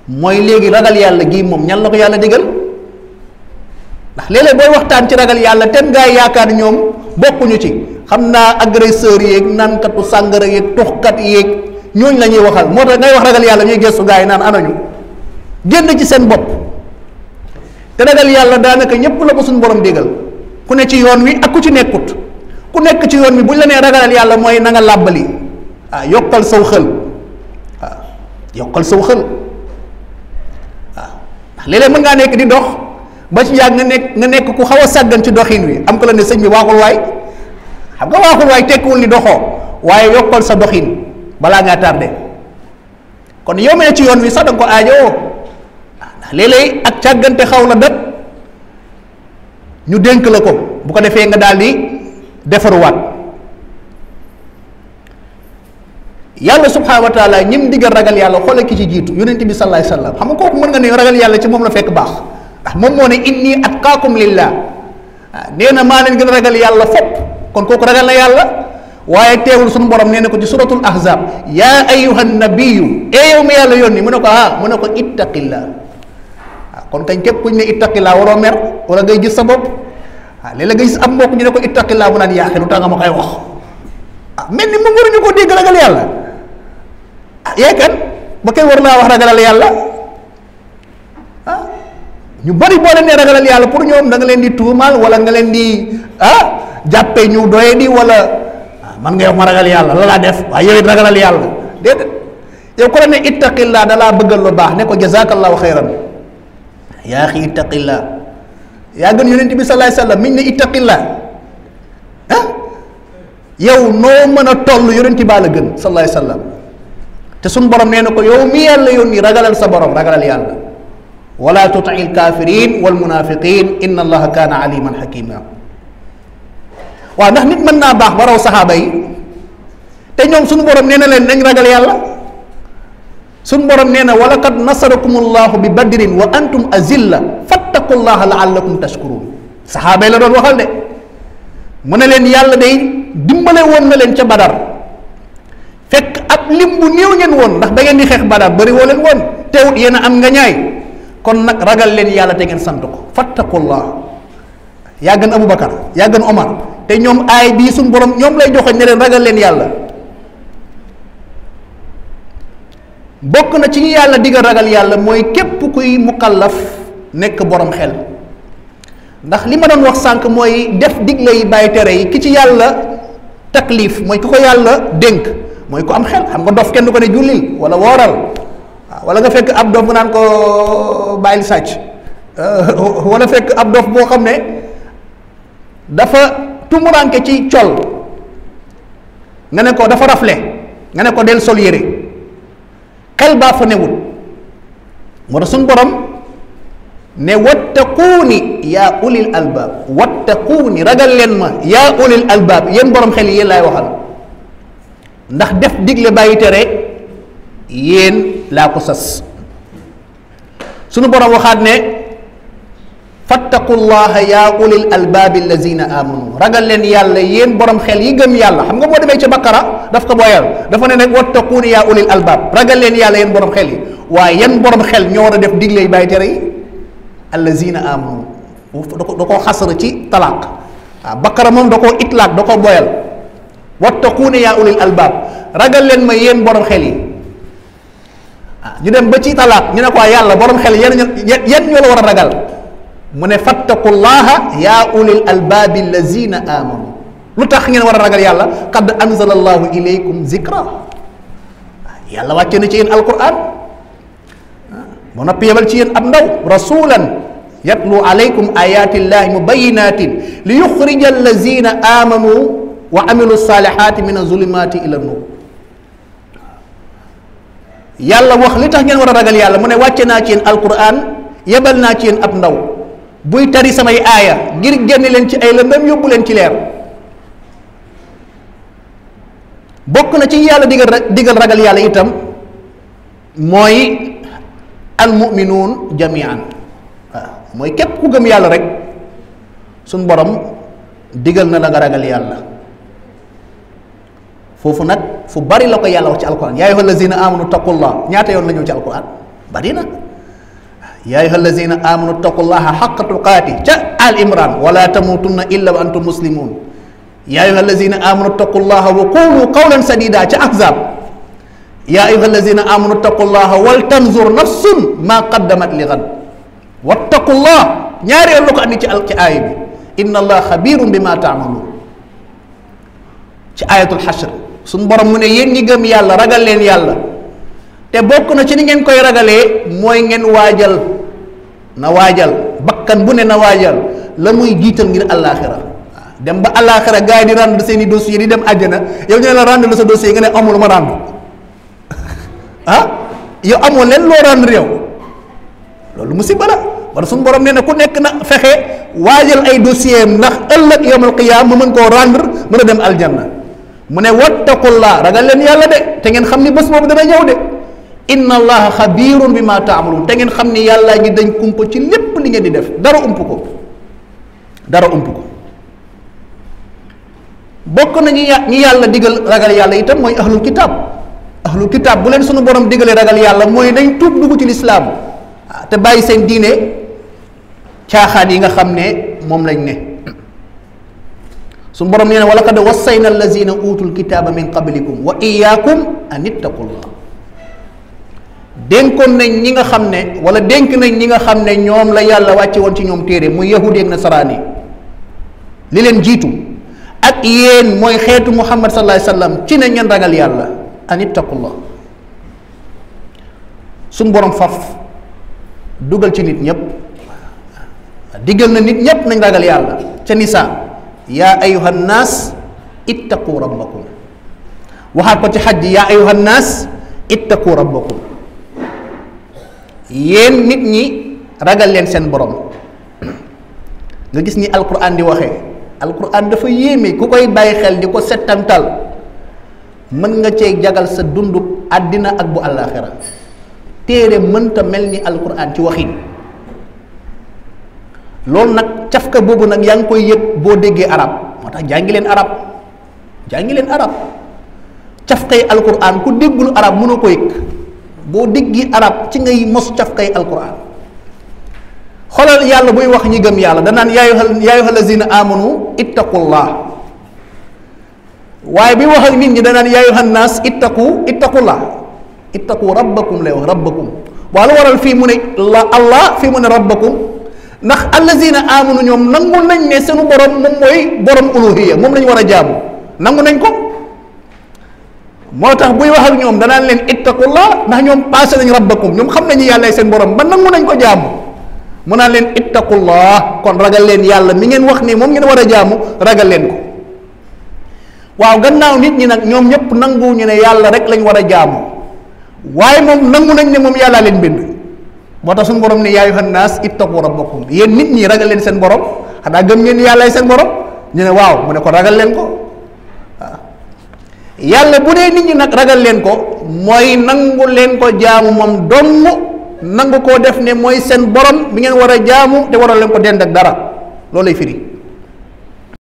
mooy léegi ragal yàlla gii moom ñan la ko yàlla digal ndax léeg-léeg booy waxtaan ci ragal yàlla ten gaa yi yaakaar ñoom bokkuñu ci xam naa agresseur yeeg nankatu sàngara yeeg tuxkat yeeg ñooñ la ñuy waxal moo tax ngay wax ragal yàlla ñuy gëstu gaa yi naan anañu génn ci seen bopp te ragal yàlla daanaka ñépp la ko suñu borom digal ku ne ci yoon wi ak ku ci nekkut ku nekk ci yoon wi buñ la nee ragalal yàlla mooy na nga làbbali yokkal saw xël yokkal saw xël ndax léeg-léeg mën ngaa nekk di dox ba ci yàgg nga nekk ku xaw a sàggan ci doxin wi am ko la ne sëñ bi waaxul waay xam nga waaxul waay tekkiwul ni doxoo waaye yokkal sa doxin balaa ngaa tardé kon yow mee ci yoon wi sax da nga ko aajowoo ndax léeg-léeg ak càggante xaw la dëpp ñu dénk la ko bu ko defee nga daal di defaruwaat yàlla subhanahu wa taala ñim digal ragal yàlla xoole ki ci jiitu yonent bi sallallahu alayhi wasallam xam nga kooku mën nga ne ragal yàlla ci moom la fekk baax ndax moom moo ne inni atqaakum lillah nee na maa leen gën a ragal yàlla fopp kon kooku ragal na yàlla waaye teewul suñu borom nee na ko ci suratul ahzab yaa ayyuhan nabiyyu yow mi yàlla yónni mu ne ko mu ne ko ittaqillah kon kañ képp kuñ ne ittaqillah waroo mer wala ngay gis sa bopp léeg-léeg nga gis am mbokk ñu ne ko ittaqillah mu naan yaaxe lu tax nga ma koy wax mel ni moom waruñu koo dégg ragal yàlla yeekan ba kay war naa wax ragalal yàlla ñu bari boo leen nee ragalal yàlla pour ñoom da nga leen di tuumaal wala nga leen di jàppee ñu doye di wala man nga wax ma ragal yàlla la laa def waaye yow it ragalal yàlla déedéet yow ku la ne ittaqillah dalaa bëggal lu baax ne ko jazakallahu xayran yaa axi ittaqillah yaa gën yonent bi sallallahu alayhi wasallam miñ ne ittaqillah yow noo mën a toll yonent baa la gën sallallahu alayhi wasallam te suñ borom nee na ko yow mi yàlla yónni ragalal sa borom ragalal yàlla wala tuti lkafirin walmunafiqin inna allaha kaana aliman hakima waaw ndax nit mën naa baax ba raw saxaaba yi te ñoom suñu borom nee na leen nañ ragal yàlla suñu borom nee na wa laqad nasarakum allahu bi badrin wa antum azilla fattaqullaha laallakum tashkurun saxaaba yi la doon waxal de mu ne leen yàlla day dimbale woon na leen ca badar fekk ab lim bu néew ngeen woon ndax da ngeen di xeex badar bëri woo leen woon teewut yéen a am nga ñaay kon nag ragal leen yàlla te ngeen sant ko fattaqullah yaa gën Aboubacar yaa gën Omar te ñoom aay bii suñ borom ñoom lay joxe ne leen ragal leen yàlla bokk na ci ñi yàlla digal ragal yàlla mooy képp kuy mukallaf nekk borom xel ndax li ma doon wax sànq mooy def digle yi bàyyi tere yi ki ci yàlla taklif mooy ki ko yàlla dénk mooy ko am xel xam nga dof kenn du ko ne jullil wala wooral wala nga fekk ab dof nga naan ko bàyyil sàcc wala fekk ab dof boo xam ne dafa tumuranke ci col nga ne ko dafa rafle nga ne ko del sol yére xel baa fa newul moo tax suñ borom ne wattaquuni yaa ulil albaab wattaquuni ragal leen ma yaa ulil albaab yéen borom xel yi yéen laay waxal ndax def digle bàyyi tere yéen laa ko sas sunu borom waxaat ne fattaqullaha yaa ulil albaabi allazina amanu ragal leen yàlla yéen borom xel yi gëm yàlla xam nga boo demee ca Baqara daf ko booyal dafa ne nag wattaquuni yaa ulil albaab ragal leen yàlla yéen borom xel yi waaye yan borom xel ñoo war a def digle yi bàyyi tere yi allazina amanu da koo xasara ci talaaq waaw Baqara moom da koo itlaaq da koo booyal wattaquuni yaa ulil albaab ragal leen ma yéen borom xel yi ñu dem ba ci talaaq ñu ne ko yàlla borom xel yan ñoo la war a ragal mu ne fattaqullaha yaa ulil albaabi allazina amanu lu tax ngeen war a ragal yàlla qad anzala allahu ilaykum zikra yàlla wàcce na ci yéen alquran ba noppi yebal ci yéen ab ndaw rasulan yatlu alaykum ayatillahi mubayinatin li yuxrija allazina amanu wa amilu salihati min azulumati ila nur yàlla wax li tax ngeen war a ragal yàlla mu ne wàcce naa ci yéen alquran yebal naa ci yéen ab ndaw buy tari samay aaya ngir génne leen ci ay lëndëm yóbbu leen ci leer bokk na ci yàlla digal ragal yàlla itam mooy almuminuun jamian waaw mooy képp ku gëm yàlla rek suñ borom digal na la nga ragal yàlla foofu nag fu bari la ko yàlla wax ci alquran yaa ayyuha allazina amanu taqullah ñaata yoon la ñëw ci alquran bari na yaa ayyuha allazina amanu taqullaha haqqa tuqaati ca al imran wala tamutunna illa wa antum muslimun yaa ayyuha allazina amanu taqullaha wa qulu qawlan sadida ca ahzab yaa ayyuha allazina amanu taqullaha wal tanzur nafsun ma qaddamat li ghad wattaqullah ñaari yoon la ko andi ci aaya bi inna allah xabirum bima taamaluun ci ayatul xashr suñ borom mu ne yéen ñi gëm yàlla ragal leen yàlla te bokk na ci ni ngeen koy ragalee mooy ngeen waajal na waajal bakkan bu ne na waajal la muy jiital ngir àllaaxira dem ba àllaaxira gars yi di rendre seen i dossier di dem àjjana yow ñu ne la rendre la sa dossier nga ne amul ma rendre yow amoo leen loo rendre yow loolu musiba la wala suñu borom nee na ku nekk na fexe waajal ay dossier am ndax ëllëg yawmal qiyaama ma mën koo rendre mën a dem aljanna mu ne wattaqullah ragal leen yàlla de te ngeen xam ni bés boobu dana ñëw de inna allaha xabirun bi ma taamaluun te ngeen xam ni yàlla ngi dañ kumpa ci lépp li ngeen di def dara ump ko dara ump ko bokk na ñi yàlla digal ragal yàlla itam mooy ahlul kitaab bu leen sunu borom digalee ragal yàlla mooy nañ tuub dugg ci lislaam te bàyyi seen diine caaxaan yi nga xam ne moom lañ ne suñu borom nee na wa laqad wassayna allazina utul kitaaba min qablikum wa iyaakum an ittaqullah dénkoon nañ ñi nga xam ne wala dénk nañ ñi nga xam ne ñoom la yàlla wàcce woon ci ñoom téere muy yahudi ak nasaraan yi li leen jiitu ak yéen mooy xeetu muhammad sallallahu alayhi wasallam ci ne ngeen ragal yàlla an ittaqullah suñu borom faf dugal ci nit ñëpp diggal na nit ñëpp nañ ragal yàlla ca nisaa yaa ayuha nnaas ittaqu rabbakum waxaat ko ci xaj yaa ayuha nnaas ittaqu rabbakum yéen nit ñi ragal leen seen borom nga gis ni alquran di waxee alquran dafa yéeme ku koy bàyyi xel di ko settantal mën nga cee jagal sa dundu àddina ak bu àllaaxira téere mënta mel ni alquran ci waxin loolu nag cafka boobu nag yaa ngi koy yëg boo déggee arab moo tax jàngi leen arab cafkay alquran ku déggul arab mënoo ko yëg boo déggi arab ci ngay mos cafkay alquran xoolal yàlla buy wax ñi gëm yàlla danaan yaa ayyuha allazina amanu ittaqullah waaye bi wax ak nit ñi danaan yaa ayyuhan naas ittaqullah ittaqu rabbakum lay wax rabbakum waa lu waral fii mu ne allah fii mu ne rabbakum ndax allazina amanu ñoom nangu nañ ne seenu borom moom mooy borom uluhiya moom lañu war a jaamu nangu nañ ko moo tax buy wax ak ñoom danaan leen ittaqullah ndax ñoom passé nañ rabbakum ñoom xam nañu yàlla seen borom ba nangu nañ ko jaamu mu naan leen ittaqullah kon ragal leen yàlla mi ngeen wax ne moom ngeen war a jaamu ragal leen ko waaw gannaaw nit ñi nag ñoom ñëpp nangu ñu ne yàlla rek lañ war a jaamu waaye moom nangu nañ ne moom yàllaa leen bind moo tax suñu borom ne yaa ayyuhan naas ittaqu rabbakum yéen nit ñi ragal leen seen borom xanaa gëm ngeen yàllaay seen borom ñu ne waaw mu ne ko ragal leen ko waaw yàlla bu dee nit ñi nag ragal leen ko mooy nangu leen ko jaamu moom dong nangu koo def ne mooy seen borom bi ngeen war a jaamu te waral leen ko dend ak dara loolu lay firi